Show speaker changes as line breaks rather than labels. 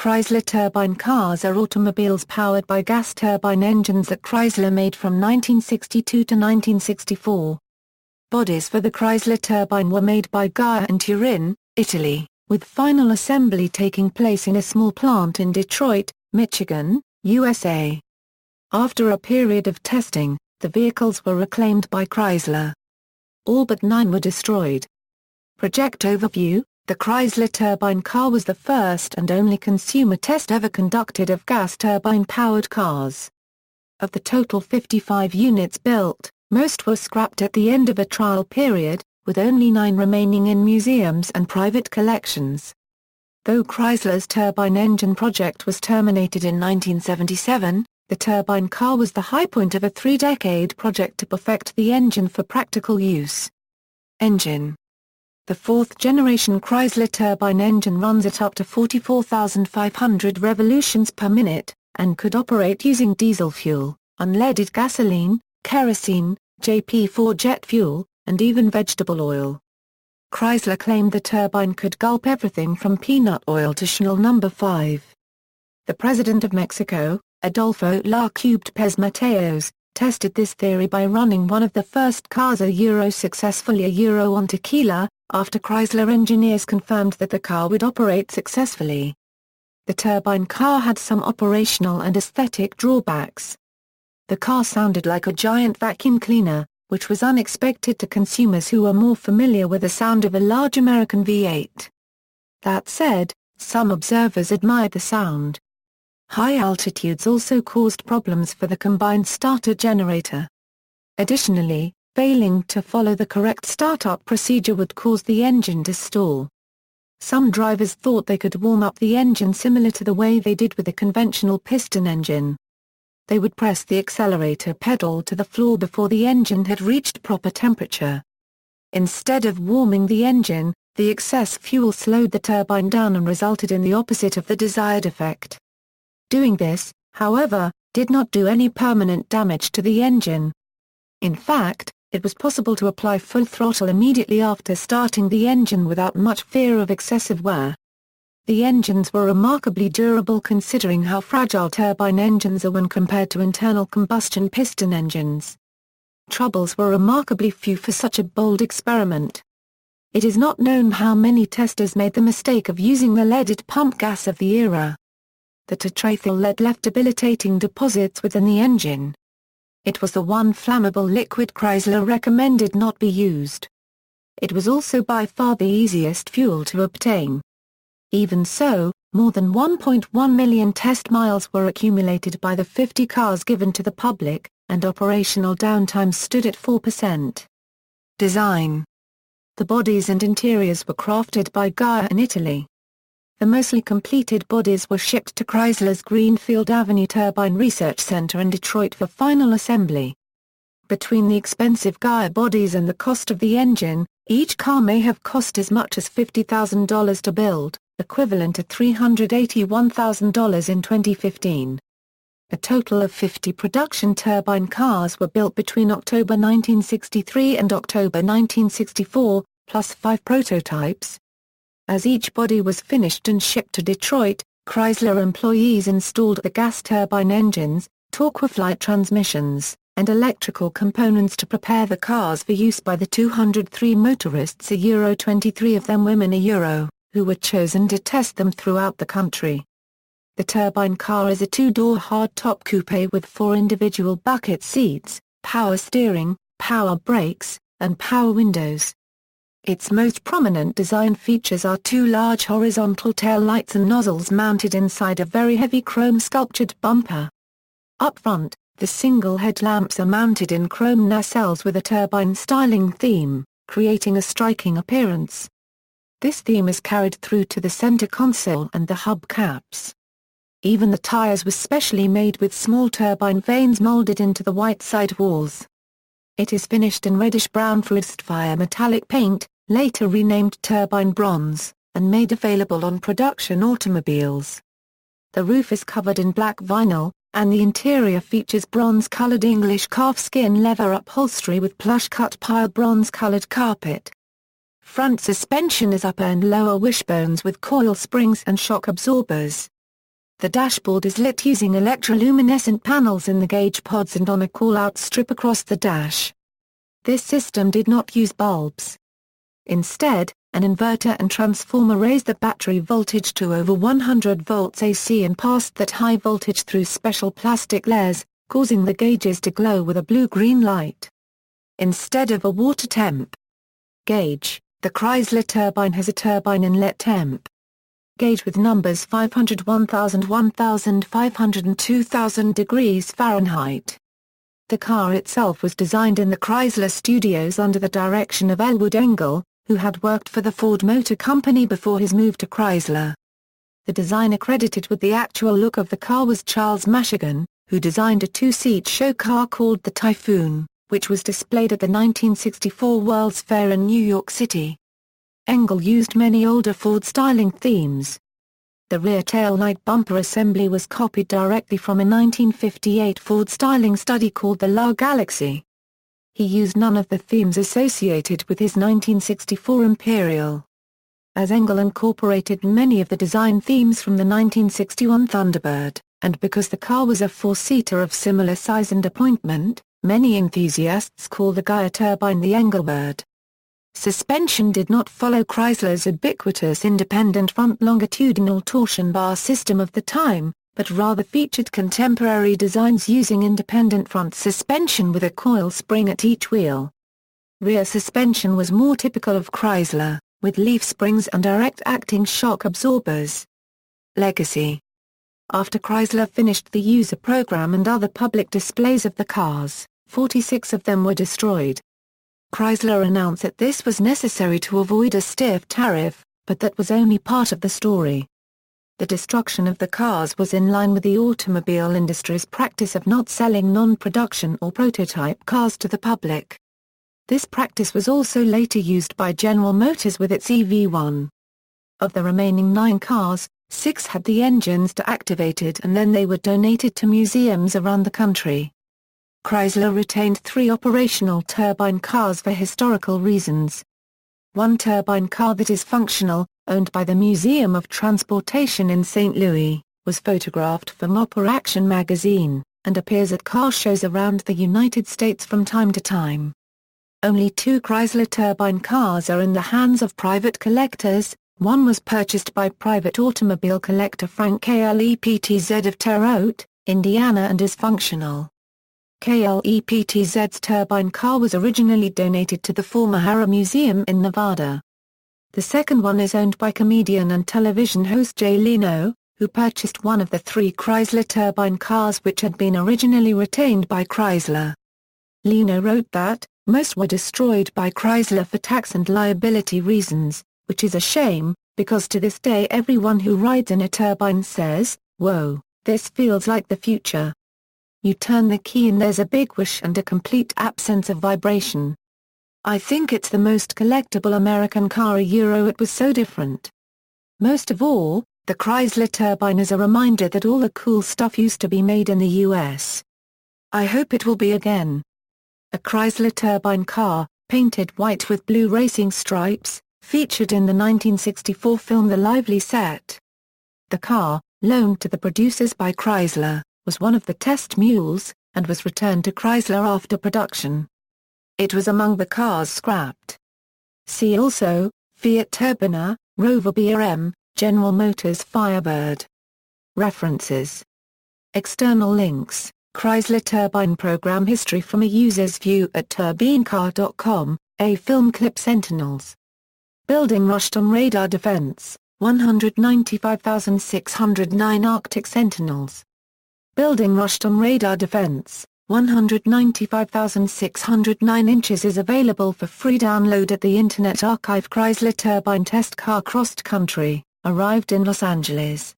Chrysler Turbine Cars are automobiles powered by gas turbine engines that Chrysler made from 1962 to 1964. Bodies for the Chrysler Turbine were made by Ghia in Turin, Italy, with final assembly taking place in a small plant in Detroit, Michigan, USA. After a period of testing, the vehicles were reclaimed by Chrysler. All but 9 were destroyed. Project overview: the Chrysler Turbine Car was the first and only consumer test ever conducted of gas turbine-powered cars. Of the total 55 units built, most were scrapped at the end of a trial period, with only 9 remaining in museums and private collections. Though Chrysler's turbine engine project was terminated in 1977, the turbine car was the high point of a 3-decade project to perfect the engine for practical use. Engine: the 4th-generation Chrysler turbine engine runs at up to 44,500 revolutions per minute, and could operate using diesel fuel, unleaded gasoline, kerosene, JP4 jet fuel, and even vegetable oil. Chrysler claimed the turbine could gulp everything from peanut oil to Chanel No. 5. The President of Mexico, Adolfo La Cubed Pez Mateos, tested this theory by running one of the first cars successfully on tequila, after Chrysler engineers confirmed that the car would operate successfully. The turbine car had some operational and aesthetic drawbacks. The car sounded like a giant vacuum cleaner, which was unexpected to consumers who were more familiar with the sound of a large American V8. That said, some observers admired the sound. High altitudes also caused problems for the combined starter generator. Additionally, failing to follow the correct startup procedure would cause the engine to stall. Some drivers thought they could warm up the engine similar to the way they did with a conventional piston engine. They would press the accelerator pedal to the floor before the engine had reached proper temperature. Instead of warming the engine, the excess fuel slowed the turbine down and resulted in the opposite of the desired effect. Doing this, however, did not do any permanent damage to the engine. In fact, it was possible to apply full throttle immediately after starting the engine without much fear of excessive wear. The engines were remarkably durable considering how fragile turbine engines are when compared to internal combustion piston engines. Troubles were remarkably few for such a bold experiment. It is not known how many testers made the mistake of using the leaded pump gas of the era. The tetrathyl lead left debilitating deposits within the engine. It was the one flammable liquid Chrysler recommended not be used. It was also by far the easiest fuel to obtain. Even so, more than 1.1 million test miles were accumulated by the 50 cars given to the public, and operational downtime stood at 4%. Design: the bodies and interiors were crafted by Ghia in Italy. The mostly completed bodies were shipped to Chrysler's Greenfield Avenue Turbine Research Center in Detroit for final assembly. Between the expensive Ghia bodies and the cost of the engine, each car may have cost as much as $50,000 to build, equivalent to $381,000 in 2015. A total of 50 production turbine cars were built between October 1963 and October 1964, plus 5 prototypes. As each body was finished and shipped to Detroit, Chrysler employees installed the gas turbine engines, torque-flight transmissions, and electrical components to prepare the cars for use by the 203 motorists, 23 of them women, who were chosen to test them throughout the country. The turbine car is a 2-door hardtop coupe with 4 individual bucket seats, power steering, power brakes, and power windows. Its most prominent design features are 2 large horizontal tail lights and nozzles mounted inside a very heavy chrome sculptured bumper. Up front, the single headlamps are mounted in chrome nacelles with a turbine styling theme, creating a striking appearance. This theme is carried through to the center console and the hubcaps. Even the tires were specially made with small turbine vanes molded into the white side walls. It is finished in reddish-brown Frostfire metallic paint, later renamed Turbine Bronze, and made available on production automobiles. The roof is covered in black vinyl, and the interior features bronze-colored English calfskin leather upholstery with plush-cut pile bronze-colored carpet. Front suspension is upper and lower wishbones with coil springs and shock absorbers. The dashboard is lit using electroluminescent panels in the gauge pods and on a call-out strip across the dash. This system did not use bulbs. Instead, an inverter and transformer raised the battery voltage to over 100 volts AC and passed that high voltage through special plastic layers, causing the gauges to glow with a blue-green light. Instead of a water temp gauge, the Chrysler Turbine has a turbine inlet temp gauge with numbers 500, 1000, 1500 and 2000 degrees Fahrenheit. The car itself was designed in the Chrysler studios under the direction of Elwood Engel, who had worked for the Ford Motor Company before his move to Chrysler. The designer credited with the actual look of the car was Charles Mashigan, who designed a two-seat show car called the Typhoon, which was displayed at the 1964 World's Fair in New York City. Engel used many older Ford styling themes. The rear taillight bumper assembly was copied directly from a 1958 Ford styling study called the La Galaxy. He used none of the themes associated with his 1964 Imperial. As Engel incorporated many of the design themes from the 1961 Thunderbird, and because the car was a four-seater of similar size and appointment, many enthusiasts call the Ghia turbine the Engelbird. Suspension did not follow Chrysler's ubiquitous independent front longitudinal torsion bar system of the time, but rather featured contemporary designs using independent front suspension with a coil spring at each wheel. Rear suspension was more typical of Chrysler, with leaf springs and direct-acting shock absorbers. Legacy. After Chrysler finished the user program and other public displays of the cars, 46 of them were destroyed. Chrysler announced that this was necessary to avoid a stiff tariff, but that was only part of the story. The destruction of the cars was in line with the automobile industry's practice of not selling non-production or prototype cars to the public. This practice was also later used by General Motors with its EV1. Of the remaining 9 cars, 6 had the engines deactivated and then they were donated to museums around the country. Chrysler retained 3 operational turbine cars for historical reasons. One turbine car that is functional, owned by the Museum of Transportation in St. Louis, was photographed for Mopar Action magazine, and appears at car shows around the United States from time to time. Only 2 Chrysler turbine cars are in the hands of private collectors. One was purchased by private automobile collector Frank Kleptz of Terre Haute, Indiana and is functional. Kleptz's turbine car was originally donated to the former Harrah Museum in Nevada. The second one is owned by comedian and television host Jay Leno, who purchased one of the 3 Chrysler turbine cars which had been originally retained by Chrysler. Leno wrote that, most were destroyed by Chrysler for tax and liability reasons, which is a shame, because to this day everyone who rides in a turbine says, "Whoa, this feels like the future." You turn the key and there's a big whoosh and a complete absence of vibration. I think it's the most collectible American car. It was so different. Most of all, the Chrysler Turbine is a reminder that all the cool stuff used to be made in the US. I hope it will be again. A Chrysler Turbine car, painted white with blue racing stripes, featured in the 1964 film The Lively Set. The car, loaned to the producers by Chrysler, was one of the test mules, and was returned to Chrysler after production. It was among the cars scrapped. See also, Fiat Turbina, Rover BRM, General Motors Firebird. References. External links, Chrysler Turbine Program History from a User's View at turbinecar.com, A Film Clip Sentinels. Building Rushton Radar Defense, 195,609 Arctic Sentinels. Building Rushton Radar Defense, 195,609 inches is available for free download at the Internet Archive. Chrysler Turbine Test Car Crossed Country, arrived in Los Angeles.